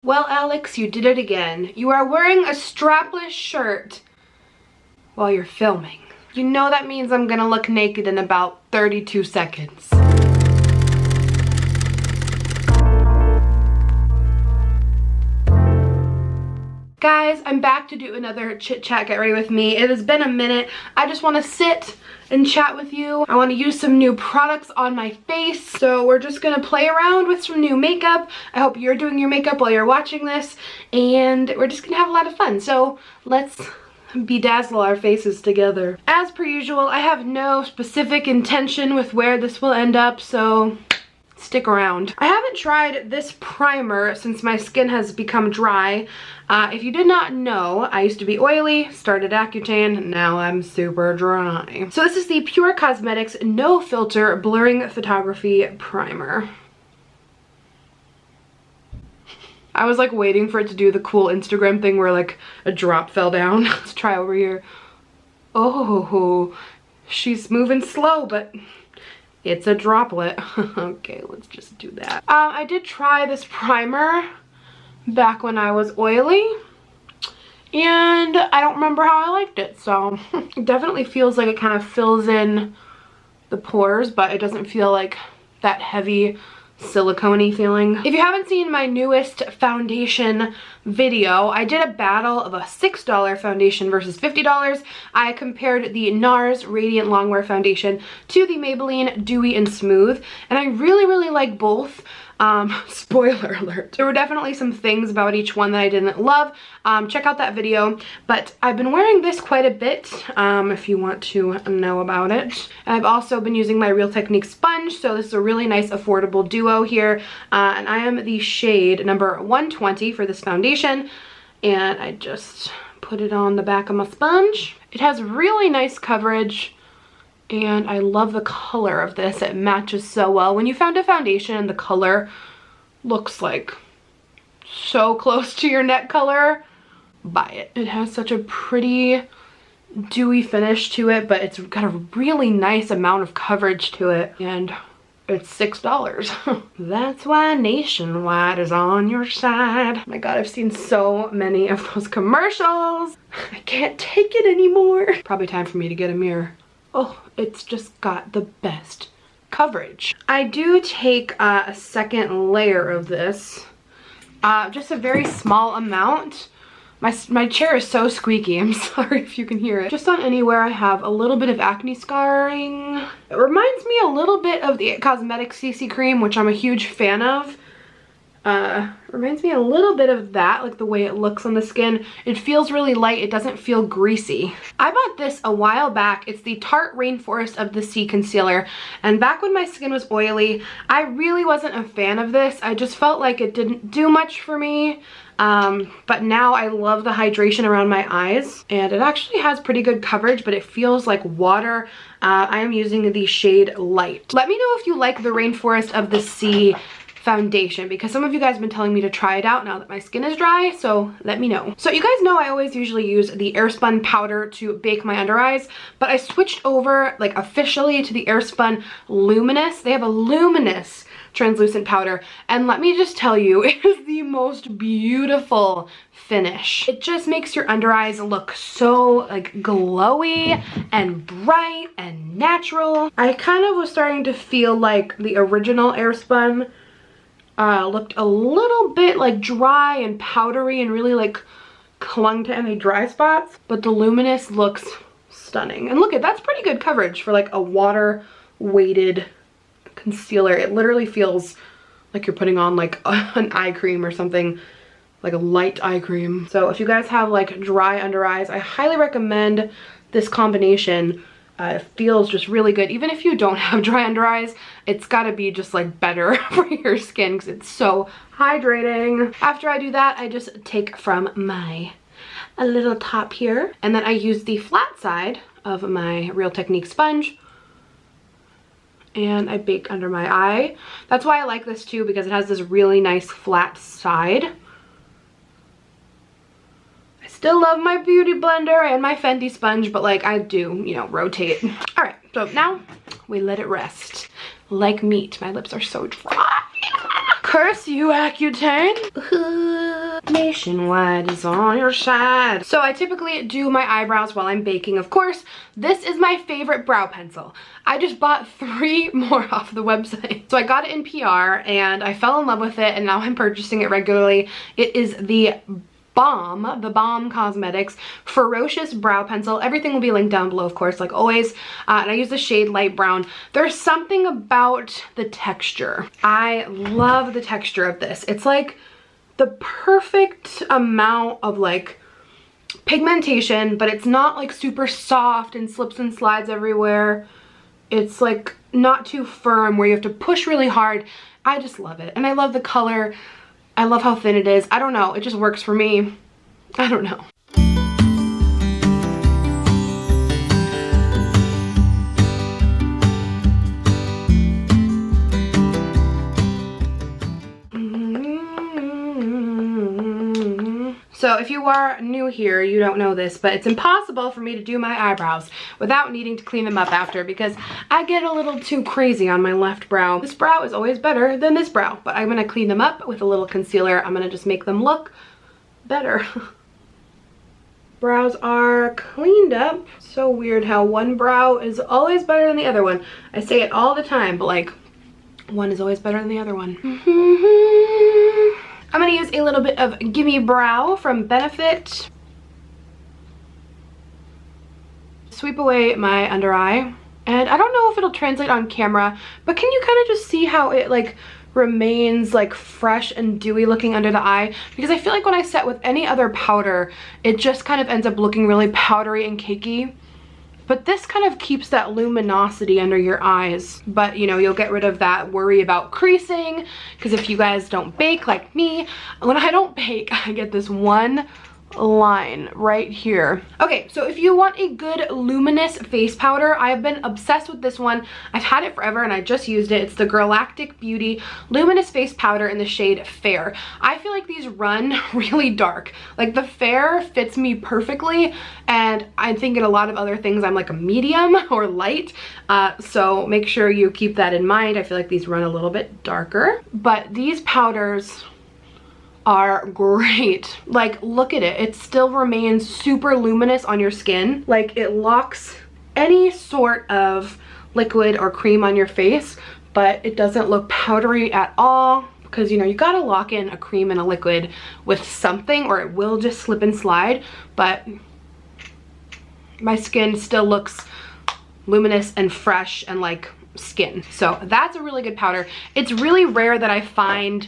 Well, Alex, you did it again. You are wearing a strapless shirt while you're filming. You know that means I'm gonna look naked in about 32 seconds. Guys, I'm back to do another chit chat, get ready with me. It has been a minute. I just want to sit and chat with you. I want to use some new products on my face. So we're just going to play around with some new makeup. I hope you're doing your makeup while you're watching this. And we're just going to have a lot of fun. So let's bedazzle our faces together. As per usual, I have no specific intention with where this will end up. So stick around. I haven't tried this primer since my skin has become dry. If you did not know, I used to be oily, started Accutane, now I'm super dry. So this is the Pure Cosmetics No Filter Blurring Photography Primer. I was like waiting for it to do the cool Instagram thing where like a drop fell down. Let's try over here. Oh, she's moving slow, but it's a droplet. Okay, let's just do that. I did try this primer back when I was oily, and I don't remember how I liked it, so it definitely feels like it kind of fills in the pores, but it doesn't feel like that heavy silicone-y feeling. If you haven't seen my newest foundation video, I did a battle of a $6 foundation versus $50. I compared the NARS Radiant Longwear Foundation to the Maybelline Dewy and Smooth, and I really like both. Spoiler alert. There were definitely some things about each one that I didn't love. Check out that video, but I've been wearing this quite a bit if you want to know about it. And I've also been using my Real Technique sponge, so this is a really nice affordable duo here. And I am the shade number 120 for this foundation, and I just put it on the back of my sponge. It has really nice coverage, and I love the color of this. It matches so well. When you found a foundation and the color looks like so close to your neck color, buy it. It has such a pretty dewy finish to it, but it's got a really nice amount of coverage to it, and it's $6. That's why Nationwide is on your side. Oh my god, I've seen so many of those commercials. I can't take it anymore. Probably time for me to get a mirror. Oh, it's just got the best coverage. I do take a second layer of this, just a very small amount. My chair is so squeaky, I'm sorry if you can hear it. Just on anywhere I have a little bit of acne scarring. It reminds me a little bit of the Cosmetics CC cream, which I'm a huge fan of. Reminds me a little bit of that, like the way it looks on the skin. It feels really light, it doesn't feel greasy. I bought this a while back. It's the Tarte Rainforest of the Sea Concealer, and back when my skin was oily, I really wasn't a fan of this. I just felt like it didn't do much for me. But now I love the hydration around my eyes, and it actually has pretty good coverage, but it feels like water. I am using the shade Light. Let me know if you like the Rainforest of the Sea foundation, because some of you guys have been telling me to try it out now that my skin is dry, so let me know. So you guys know I always usually use the Airspun powder to bake my under eyes, but I switched over like officially to the Airspun Luminous. They have a luminous translucent powder, and let me just tell you, it is the most beautiful finish. It just makes your under eyes look so like glowy and bright and natural. I kind of was starting to feel like the original Airspun looked a little bit like dry and powdery and really like clung to any dry spots, but the Luminous looks stunning. And look at, that's pretty good coverage for like a water weighted concealer. It literally feels like you're putting on like an eye cream or something, like a light eye cream. So if you guys have like dry under eyes, I highly recommend this combination. It feels just really good. Even if you don't have dry under eyes, it's gotta be just like better for your skin because it's so hydrating. After I do that, I just take from my little top here, and then I use the flat side of my Real Technique sponge, and I bake under my eye. That's why I like this too, because it has this really nice flat side. Still love my beauty blender and my Fenty sponge, but like I do, you know, rotate. All right, so now we let it rest like meat. My lips are so dry. Curse you, Accutane. nationwide is on your side. So I typically do my eyebrows while I'm baking, of course. This is my favorite brow pencil. I just bought 3 more off the website. So I got it in PR and I fell in love with it, and now I'm purchasing it regularly. It is the Balm Cosmetics Ferocious Brow Pencil. Everything will be linked down below, of course, like always. And I use the shade light brown. There's something about the texture. I love the texture of this. It's like the perfect amount of like pigmentation, but it's not like super soft and slips and slides everywhere. It's like not too firm where you have to push really hard. I just love it. And I love the color. I love how thin it is. I don't know, it just works for me. I don't know. So if you are new here, you don't know this, but it's impossible for me to do my eyebrows without needing to clean them up after, because I get a little too crazy on my left brow. This brow is always better than this brow, but I'm gonna clean them up with a little concealer. I'm gonna just make them look better. Brows are cleaned up. So weird how one brow is always better than the other one. I say it all the time, but like one is always better than the other one. I'm gonna use a little bit of Gimme Brow from Benefit. Sweep away my under eye. And I don't know if it'll translate on camera, but can you kind of just see how it like remains like fresh and dewy looking under the eye? Because I feel like when I set with any other powder, it just kind of ends up looking really powdery and cakey. But this kind of keeps that luminosity under your eyes. But you know, you'll get rid of that worry about creasing, because if you guys don't bake like me, when I don't bake, I get this one line right here. Okay, so if you want a good luminous face powder, I have been obsessed with this one. I've had it forever and I just used it. It's the Galactic Beauty Luminous Face Powder in the shade Fair. I feel like these run really dark. Like the Fair fits me perfectly, and I think in a lot of other things I'm like a medium or light, so make sure you keep that in mind. I feel like these run a little bit darker, but these powders are great. Like, look at it. It still remains super luminous on your skin. Like, it locks any sort of liquid or cream on your face, but it doesn't look powdery at all, because you know, you gotta lock in a cream and a liquid with something or it will just slip and slide. But my skin still looks luminous and fresh and like skin. So that's a really good powder. It's really rare that I find,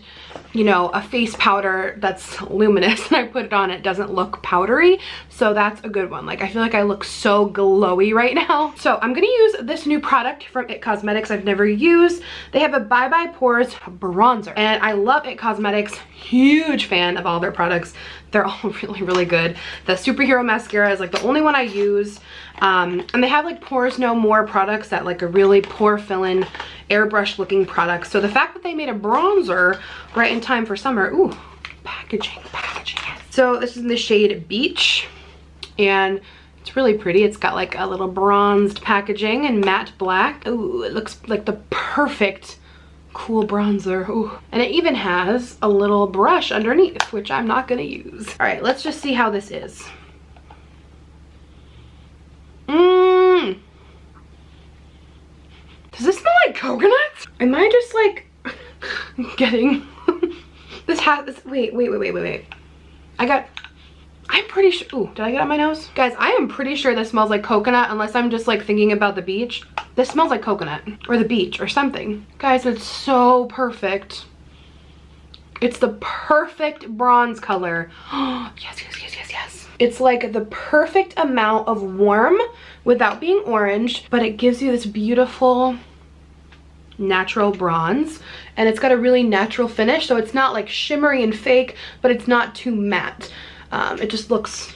you know, a face powder that's luminous and I put it on, it doesn't look powdery. So that's a good one. Like, I feel like I look so glowy right now. So I'm gonna use this new product from IT Cosmetics I've never used. They have a Bye Bye Pores bronzer, and I love IT Cosmetics. Huge fan of all their products. They're all really, really good. The Superhero Mascara is like the only one I use. And they have like Pores No More products that like a really pore fill-in airbrush looking product. So the fact that they made a bronzer right in time for summer, ooh, packaging. Yes. So this is in the shade Beach, and it's really pretty. It's got like a little bronzed packaging and matte black. Ooh, it looks like the perfect cool bronzer. Ooh. And it even has a little brush underneath, which I'm not gonna use. All right, let's just see how this is. Does this smell like coconut? Am I just like getting this has this? Wait. I'm pretty sure. Ooh, did I get on my nose? Guys, I am pretty sure this smells like coconut, unless I'm just like thinking about the beach. This smells like coconut or the beach or something. Guys, it's so perfect. It's the perfect bronze color. Yes. It's like the perfect amount of warm without being orange, but it gives you this beautiful natural bronze, and it's got a really natural finish, so it's not like shimmery and fake, but it's not too matte. It just looks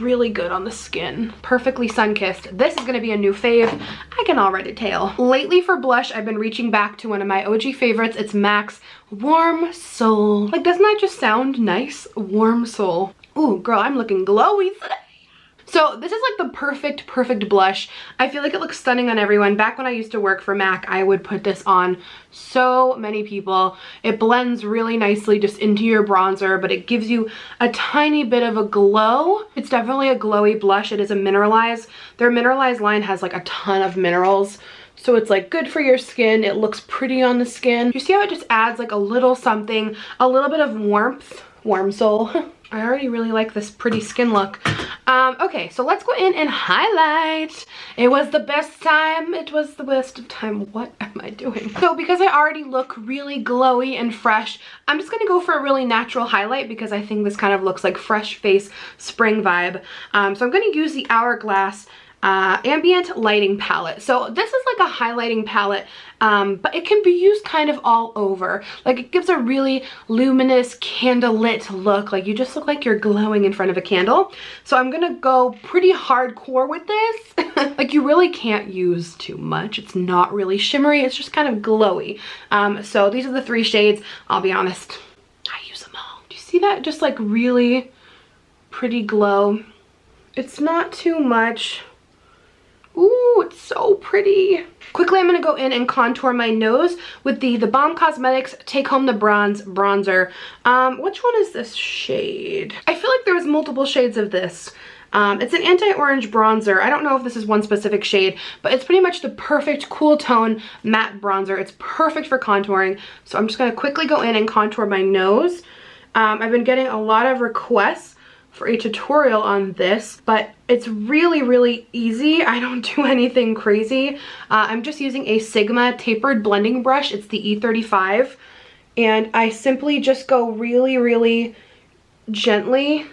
really good on the skin. Perfectly sun-kissed. This is gonna be a new fave, I can already tell. Lately for blush, I've been reaching back to one of my OG favorites. It's MAC's Warm Soul. Like, doesn't that just sound nice? Warm Soul. Ooh, girl, I'm looking glowy today. So this is like the perfect blush. I feel like it looks stunning on everyone. Back when I used to work for MAC, I would put this on so many people. It blends really nicely just into your bronzer, but it gives you a tiny bit of a glow. It's definitely a glowy blush. It is a mineralized. Their mineralized line has like a ton of minerals. So it's like good for your skin. It looks pretty on the skin. You see how it just adds like a little something, a little bit of warmth. Warm soul. I already really like this pretty skin look. Okay, so let's go in and highlight. It was the best time. It was the best of time. What am I doing? So because I already look really glowy and fresh, I'm just gonna go for a really natural highlight because I think this kind of looks like fresh face spring vibe. So I'm gonna use the Hourglass ambient lighting palette. So this is like a highlighting palette, but it can be used kind of all over. Like it gives a really luminous candlelit look. Like you just look like you're glowing in front of a candle. So I'm gonna go pretty hardcore with this. Like you really can't use too much. It's not really shimmery. It's just kind of glowy. So these are the 3 shades. I'll be honest, I use them all. Do you see that? Just like really pretty glow. It's not too much. Ooh, it's so pretty. Quickly, I'm gonna go in and contour my nose with the Balm Cosmetics Take Home the Bronze bronzer. Which one is this shade? I feel like there was multiple shades of this. It's an anti-orange bronzer. I don't know if this is one specific shade, but it's pretty much the perfect cool tone matte bronzer. It's perfect for contouring. So I'm just gonna quickly go in and contour my nose. I've been getting a lot of requests for a tutorial on this, but it's really easy. I don't do anything crazy. I'm just using a Sigma tapered blending brush. It's the E35, and I simply just go really gently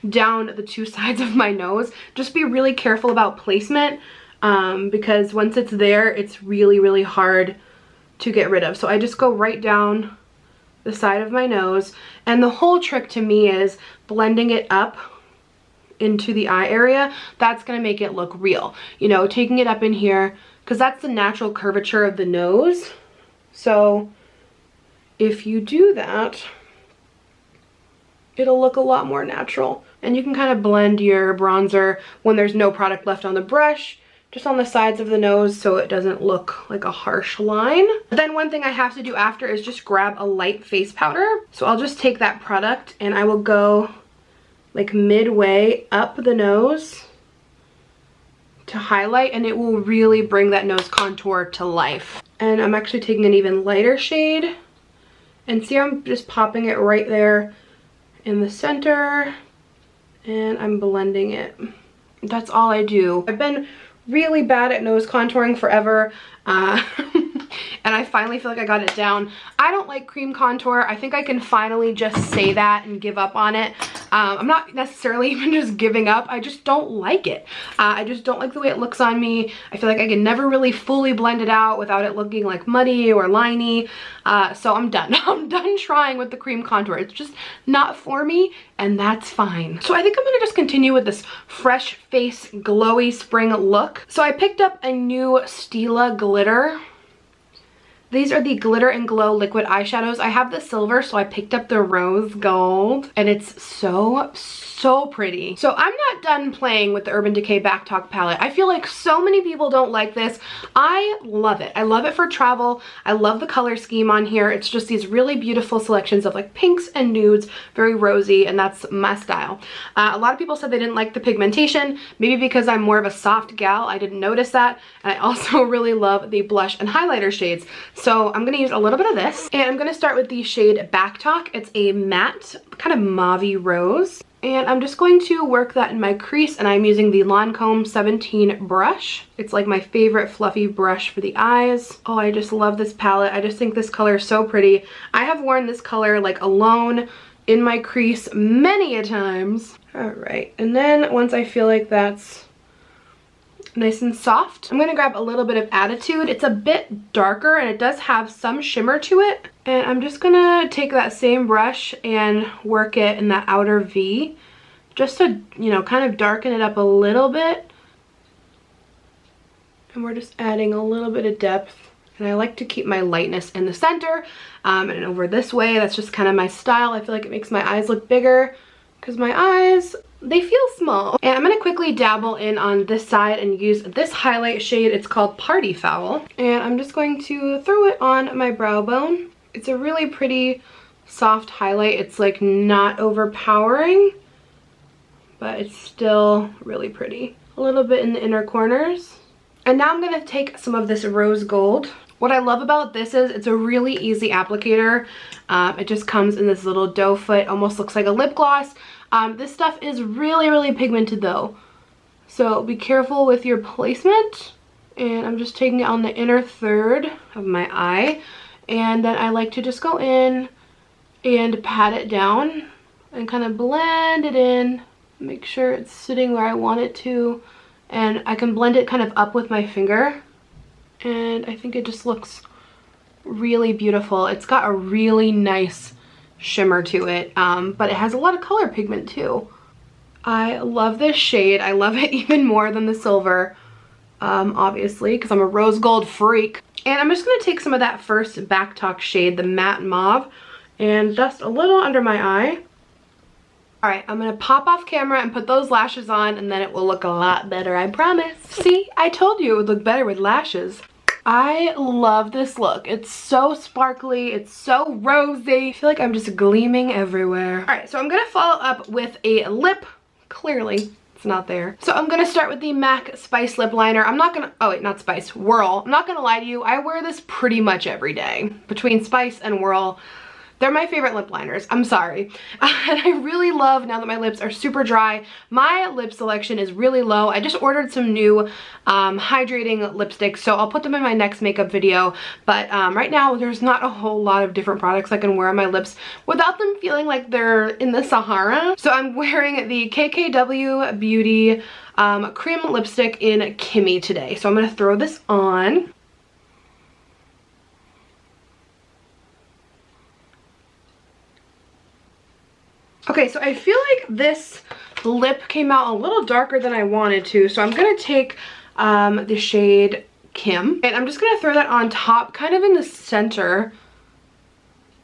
down the 2 sides of my nose. Just be really careful about placement, because once it's there, it's really hard to get rid of. So I just go right down the side of my nose, and the whole trick to me is blending it up into the eye area. That's gonna make it look real, you know, taking it up in here, because that's the natural curvature of the nose. So if you do that, it'll look a lot more natural, and you can kind of blend your bronzer when there's no product left on the brush, just on the sides of the nose, so it doesn't look like a harsh line. Then one thing I have to do after is just grab a light face powder. So I'll just take that product and I will go like midway up the nose to highlight, and it will really bring that nose contour to life. And I'm actually taking an even lighter shade, and see, I'm just popping it right there in the center, and I'm blending it. That's all I do. I've been really bad at nose contouring forever, and I finally feel like I got it down. I don't like cream contour. I think I can finally just say that and give up on it. I'm not necessarily even just giving up. I just don't like it. I just don't like the way it looks on me. I feel like I can never really fully blend it out without it looking like muddy or liney. So I'm done. I'm done trying with the cream contour. It's just not for me, and that's fine. So I think I'm gonna just continue with this fresh face glowy spring look. So I picked up a new Stila glitter. These are the Glitter and Glow liquid eyeshadows. I have the silver, so I picked up the rose gold, and it's so pretty. So I'm not done playing with the Urban Decay Back Talk palette. I feel like so many people don't like this. I love it. I love it for travel. I love the color scheme on here. It's just these really beautiful selections of like pinks and nudes, very rosy, and that's my style. A lot of people said they didn't like the pigmentation, maybe because I'm more of a soft gal. I didn't notice that. And I also really love the blush and highlighter shades. So I'm gonna use a little bit of this, and I'm gonna start with the shade Back Talk. It's a matte, kind of mauve-y rose. And I'm just going to work that in my crease, and I'm using the Lancome 17 brush. It's like my favorite fluffy brush for the eyes. Oh, I just love this palette. I just think this color is so pretty. I have worn this color like alone in my crease many a times. All right, and then once I feel like that's nice and soft, I'm gonna grab a little bit of Attitude. It's a bit darker and it does have some shimmer to it. And I'm just gonna take that same brush and work it in that outer V, just to, you know, kind of darken it up a little bit. And we're just adding a little bit of depth. And I like to keep my lightness in the center. And over this way, that's just kind of my style. I feel like it makes my eyes look bigger, because my eyes they feel small. And I'm gonna quickly dabble in on this side and use this highlight shade. It's called Party Foul. And I'm just going to throw it on my brow bone. It's a really pretty soft highlight. It's like not overpowering, but it's still really pretty. A little bit in the inner corners. And now I'm gonna take some of this rose gold. What I love about this is it's a really easy applicator. It just comes in this little doe foot, almost looks like a lip gloss. This stuff is really, really pigmented though. So be careful with your placement. And I'm just taking it on the inner third of my eye. And then I like to just go in and pat it down and kind of blend it in. Make sure it's sitting where I want it to. And I can blend it kind of up with my finger. And I think it just looks really beautiful. It's got a really nice shimmer to it, but it has a lot of color pigment too. I love this shade. I love it even more than the silver, obviously, because I'm a rose gold freak. And I'm just going to take some of that first Back Talk shade, the matte mauve, and just a little under my eye. Alright, I'm going to pop off camera and put those lashes on, and then it will look a lot better, I promise. See, I told you it would look better with lashes. I love this look. It's so sparkly. It's so rosy. I feel like I'm just gleaming everywhere. Alright, so I'm going to follow up with a lip. Clearly, it's not there. So I'm going to start with the MAC Spice Lip Liner. I'm not going to, oh wait, not Spice, Whirl. I'm not going to lie to you. I wear this pretty much every day. Between Spice and Whirl, they're my favorite lip liners. I'm sorry. And I really love, now that my lips are super dry, my lip selection is really low. I just ordered some new hydrating lipsticks, so I'll put them in my next makeup video. But right now, there's not a whole lot of different products I can wear on my lips without them feeling like they're in the Sahara. So I'm wearing the KKW Beauty cream lipstick in Kimmy today. So I'm going to throw this on. Okay, so I feel like this lip came out a little darker than I wanted to, so I'm going to take the shade Kim, and I'm just going to throw that on top, kind of in the center.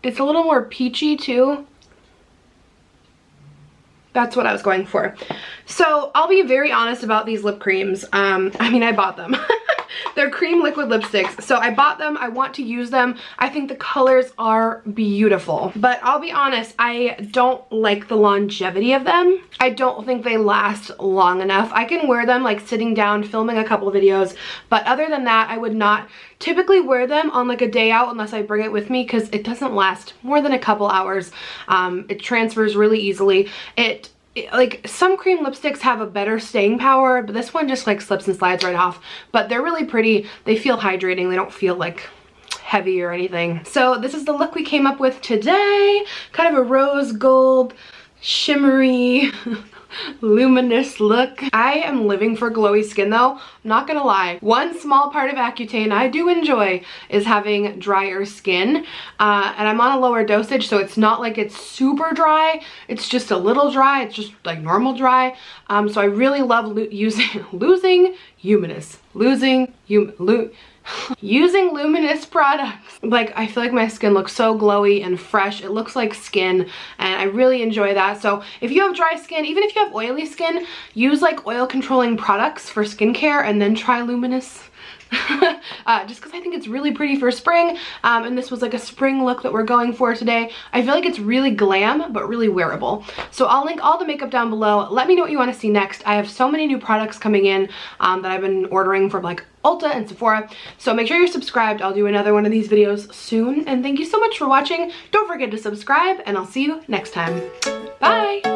It's a little more peachy too. That's what I was going for. So I'll be very honest about these lip creams. I mean, I bought them. They're cream liquid lipsticks, so I bought them. I want to use them. I think the colors are beautiful, but I'll be honest, I don't like the longevity of them. I don't think they last long enough. I can wear them like sitting down, filming a couple videos, but other than that, I would not typically wear them on like a day out unless I bring it with me, because it doesn't last more than a couple hours. It transfers really easily. Like some cream lipsticks have a better staying power, but this one just like slips and slides right off. But they're really pretty. They feel hydrating. They don't feel like heavy or anything. So this is the look we came up with today. Kind of a rose gold, shimmery, luminous look. I am living for glowy skin though. I'm not gonna lie. One small part of Accutane I do enjoy is having drier skin. And I'm on a lower dosage, so it's not like it's super dry. It's just a little dry. It's just like normal dry. So I really love using luminous products. Like, I feel like my skin looks so glowy and fresh. It looks like skin, and I really enjoy that. So if you have dry skin, even if you have oily skin, use like oil controlling products for skincare and then try luminous. Just because I think it's really pretty for spring, and this was like a spring look that we're going for today. I feel like it's really glam but really wearable. So I'll link all the makeup down below. Let me know what you want to see next. I have so many new products coming in that I've been ordering from like Ulta and Sephora, so make sure you're subscribed. I'll do another one of these videos soon, and thank you so much for watching. Don't forget to subscribe, and I'll see you next time. Bye!